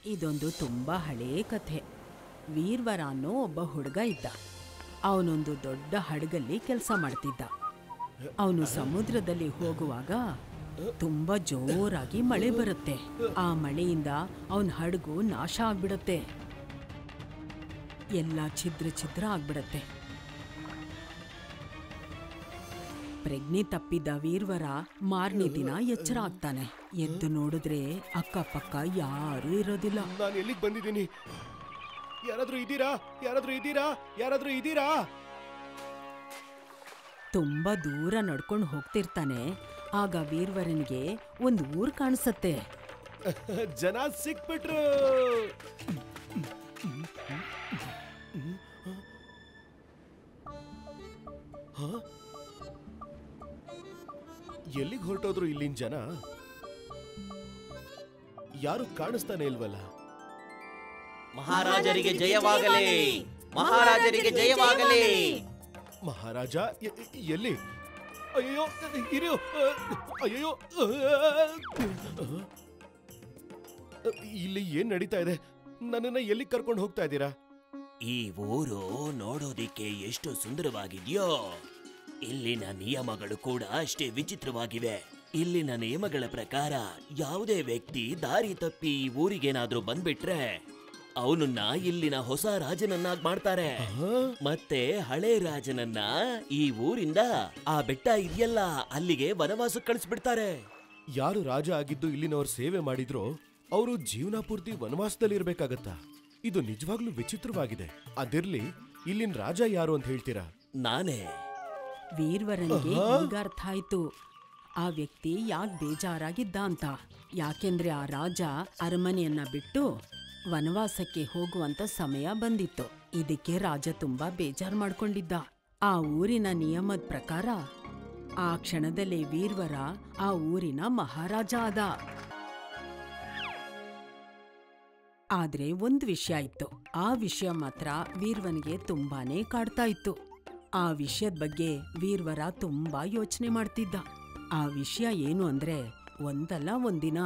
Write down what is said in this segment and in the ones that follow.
ಇದೊಂದು ತುಂಬಾ ಹಳೇ ಕಥೆ. ವೀರ್ವರ ಅನ್ನೋ ಒಬ್ಬ ಹುಡುಗ ಇದ್ದ. ಅವನೊಂದು ದೊಡ್ಡ ಹಡಗಲ್ಲಿ ಕೆಲಸ ಮಾಡ್ತಿದ್ದ. ಅವನು ಸಮುದ್ರದಲ್ಲಿ ಹೋಗುವಾಗ ತುಂಬಾ ಜೋರಾಗಿ ಮಳೆ ಬರುತ್ತೆ. ಆ ಮಳೆಯಿಂದ ಅವನ ಹಡಗು ನಾಶ ಆಗ್ಬಿಡತ್ತೆ. ಎಲ್ಲ ಛಿದ್ರ ಛಿದ್ರ ಆಗ್ಬಿಡತ್ತೆ. ಪ್ರಜ್ಞೆ ತಪ್ಪಿದ್ದ ವೀರ್ವರ ಮಾರನೇ ದಿನ ಎಚ್ಚರ ಆಗ್ತಾನೆ. ಎದ್ದು ನೋಡಿದ್ರೆ ಅಕ್ಕಪಕ್ಕ ಯಾರೂ ಇರೋದಿಲ್ಲ. ನಾನು ಎಲ್ಲಿಗೆ ಬಂದಿದ್ದೀನಿ? ಯಾರಾದ್ರೂ ಇದ್ದೀರಾ? ಯಾರಾದ್ರೂ ಇದ್ದೀರಾ? ಯಾರಾದ್ರೂ ಇದ್ದೀರಾ? ತುಂಬಾ ದೂರ ನಡ್ಕೊಂಡು ಹೋಗ್ತಿರ್ತಾನೆ. ಆಗ ವೀರ್ವರನಿಗೆ ಒಂದು ಊರ್ ಕಾಣಿಸತ್ತೆ. ಜನ ಸಿಕ್ಬಿಟ್ರು. ಎಲ್ಲಿಗೆ ಹೊರಟೋದ್ರು ಇಲ್ಲಿನ ಜನ? ಯಾರು ಕಾಣಿಸ್ತಾನೆ ಇಲ್ವಲ್ಲ. ಮಹಾರಾಜರಿಗೆ ಜಯವಾಗಲಿ, ಮಹಾರಾಜರಿಗೆ ಜಯವಾಗಲಿ. ಮಹಾರಾಜ ಎಲ್ಲಿ? ಅಯ್ಯೋ ಇರು. ಅಯ್ಯೋ, ಇಲ್ಲಿ ಏನ್ ನಡೀತಾ ಇದೆ? ನನ್ನನ್ನ ಎಲ್ಲಿ ಕರ್ಕೊಂಡು ಹೋಗ್ತಾ ಇದ್ದೀರಾ? ಈ ಊರು ನೋಡೋದಿಕ್ಕೆ ಎಷ್ಟು ಸುಂದರವಾಗಿದೆಯೋ, ಇಲ್ಲಿನ ನಿಯಮಗಳು ಕೂಡ ಅಷ್ಟೇ ವಿಚಿತ್ರವಾಗಿವೆ. ಇಲ್ಲಿನ ನಿಯಮಗಳ ಪ್ರಕಾರ ಯಾವುದೇ ವ್ಯಕ್ತಿ ದಾರಿ ತಪ್ಪಿ ಈ ಊರಿಗೇನಾದ್ರೂ ಬಂದ್ಬಿಟ್ರೆ ಅವನನ್ನ ಇಲ್ಲಿನ ಹೊಸ ರಾಜನನ್ನಾಗಿ ಮಾಡ್ತಾರೆ. ಮತ್ತೆ ಹಳೆ ರಾಜನನ್ನ ಈ ಊರಿಂದ ಆ ಬೆಟ್ಟ ಇದೆಯಲ್ಲ ಅಲ್ಲಿಗೆ ವನವಾಸಕ್ಕೆ ಕಳಿಸ್ಬಿಡ್ತಾರೆ. ಯಾರು ರಾಜ ಆಗಿದ್ದು ಇಲ್ಲಿನವ್ರ ಸೇವೆ ಮಾಡಿದ್ರೋ ಅವರು ಜೀವನ ಪೂರ್ತಿ ವನವಾಸದಲ್ಲಿ ಇರ್ಬೇಕಾಗತ್ತಾ? ಇದು ನಿಜವಾಗ್ಲೂ ವಿಚಿತ್ರವಾಗಿದೆ. ಅದಿರ್ಲಿ, ಇಲ್ಲಿನ ರಾಜ ಯಾರು ಅಂತ ಹೇಳ್ತೀರಾ? ನಾನೇ. ವೀರ್ವರನಿಗೆ ಈಗ ಅರ್ಥ ಆಯ್ತು ಆ ವ್ಯಕ್ತಿ ಯಾಕೆ ಬೇಜಾರಾಗಿದ್ದ ಅಂತ. ಯಾಕೆಂದ್ರೆ ಆ ರಾಜ ಅರಮನೆಯನ್ನ ಬಿಟ್ಟು ವನವಾಸಕ್ಕೆ ಹೋಗುವಂತ ಸಮಯ ಬಂದಿತ್ತು. ಇದಕ್ಕೆ ರಾಜ ತುಂಬಾ ಬೇಜಾರ್ ಮಾಡ್ಕೊಂಡಿದ್ದ. ಆ ಊರಿನ ನಿಯಮದ ಪ್ರಕಾರ ಆ ಕ್ಷಣದಲ್ಲೇ ವೀರ್ವರ ಆ ಊರಿನ ಮಹಾರಾಜ ಆದ. ಆದ್ರೆ ಒಂದು ವಿಷಯ ಇತ್ತು. ಆ ವಿಷಯ ಮಾತ್ರ ವೀರ್ವನಿಗೆ ತುಂಬಾನೇ ಕಾಡ್ತಾ ಇತ್ತು. ಆ ವಿಷಯದ ಬಗ್ಗೆ ವೀರ್ವರ ತುಂಬಾ ಯೋಚನೆ ಮಾಡ್ತಿದ್ದ. ಆ ವಿಷಯ ಏನು ಅಂದ್ರೆ, ಒಂದಲ್ಲ ಒಂದಿನ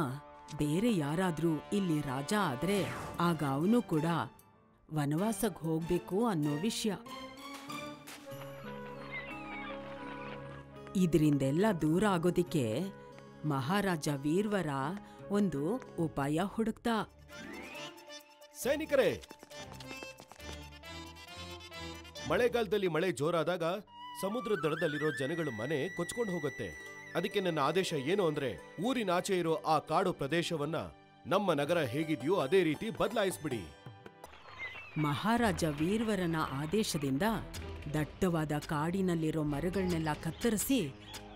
ಬೇರೆ ಯಾರಾದ್ರೂ ಇಲ್ಲಿ ರಾಜ ಆದ್ರೆ ಆಗ ಅವನು ಕೂಡ ವನವಾಸಕ್ಕೆ ಹೋಗ್ಬೇಕು ಅನ್ನೋ ವಿಷಯ. ಇದರಿಂದೆಲ್ಲ ದೂರ ಆಗೋದಿಕ್ಕೆ ಮಹಾರಾಜ ವೀರ್ವರ ಒಂದು ಉಪಾಯ ಹುಡುಕ್ತ. ಸೈನಿಕರೇ, ಮಳೆಗಾಲದಲ್ಲಿ ಮಳೆ ಜೋರಾದಾಗ ಸಮುದ್ರ ದಡದಲ್ಲಿರೋ ಜನಗಳ ಮನೆ ಕೊಚ್ಕೊಂಡು ಹೋಗುತ್ತೆ. ಅದಕ್ಕೆ ನನ್ನ ಆದೇಶ ಏನು ಅಂದ್ರೆ, ಊರಿನಾಚೆ ಇರೋ ಆ ಕಾಡು ಪ್ರದೇಶವನ್ನ ನಮ್ಮ ನಗರ ಹೇಗಿದೆಯೋ ಅದೇ ರೀತಿ ಬದಲಾಯಿಸ್ಬಿಡಿ. ಮಹಾರಾಜ ವೀರ್ವರನ ಆದೇಶದಿಂದ ದಟ್ಟವಾದ ಕಾಡಿನಲ್ಲಿರೋ ಮರಗಳನ್ನೆಲ್ಲ ಕತ್ತರಿಸಿ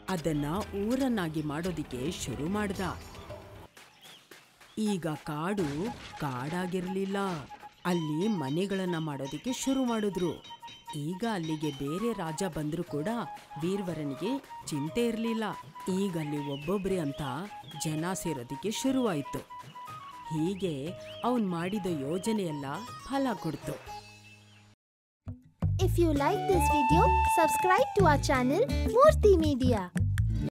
ಅದನ್ನ ಊರನ್ನಾಗಿ ಮಾಡೋದಿಕ್ಕೆ ಶುರು ಮಾಡ್ದ. ಈಗ ಕಾಡು ಕಾಡಾಗಿರ್ಲಿಲ್ಲ. ಅಲ್ಲಿ ಮನೆಗಳನ್ನ ಮಾಡೋದಿಕ್ಕೆ ಶುರು ಮಾಡಿದ್ರು. ಈಗ ಅಲ್ಲಿಗೆ ಬೇರೆ ರಾಜ ಬಂದ್ರೂ ಕೂಡ ವೀರ್ವರನಿಗೆ ಚಿಂತೆ ಇರಲಿಲ್ಲ. ಈಗ ಅಲ್ಲಿ ಒಬ್ಬೊಬ್ರೆ ಅಂತ ಜನ ಸೇರೋದಿಕ್ಕೆ ಶುರುವಾಯಿತು. ಹೀಗೆ ಅವನ್ ಮಾಡಿದ ಯೋಜನೆಯೆಲ್ಲ ಫಲ ಕೊಡ್ತು. If you like this video, subscribe to our channel Murthy Media.